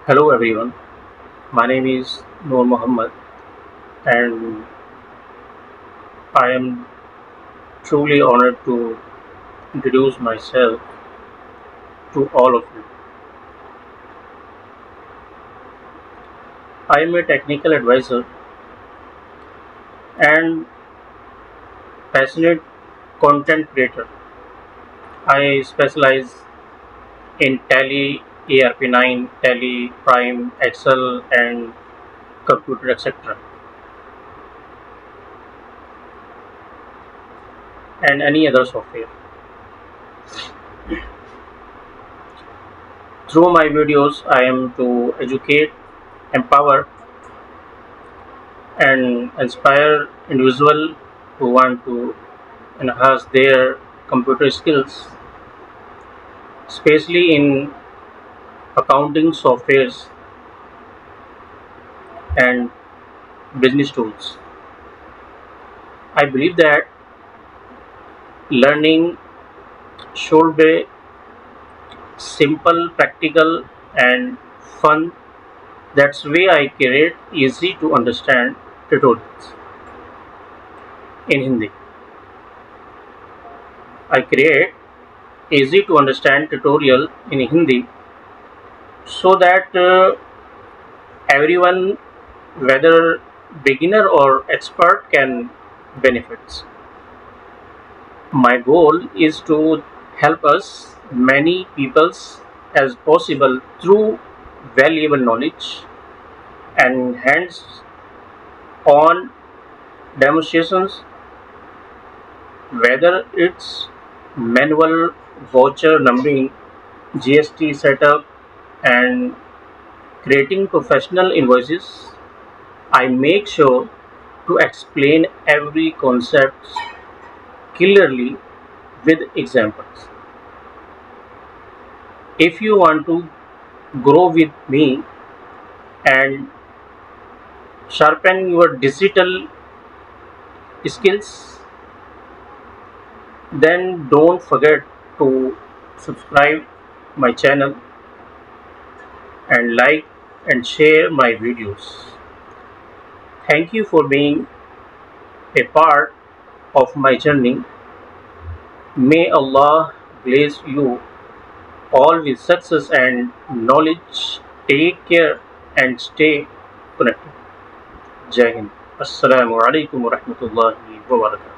Hello everyone, my name is Noor Mohammad and I am truly honored to introduce myself to all of you. I am a technical advisor and passionate content creator. I specialize in Tally, ARP9, Tally, Prime, Excel and computer etc. and any other software. Through my videos I am to educate, empower and inspire individuals who want to enhance their computer skills, especially in accounting softwares and business tools. I believe that learning should be simple, practical, and fun. That's why I create easy to understand tutorials in Hindi. I create easy to understand tutorial in Hindi so that everyone, whether beginner or expert, can benefit. My goal is to help us many peoples as possible through valuable knowledge and hands-on demonstrations, whether it's manual voucher numbering, GST setup, and creating professional invoices. I make sure to explain every concept clearly with examples. If you want to grow with me and sharpen your digital skills, then don't forget to subscribe my channel and like and share my videos. Thank you for being a part of my journey. May Allah bless you all with success and knowledge. Take care and stay connected. Jai Hind. Assalamu alaikum wa rahmatullahi wa barakatuh.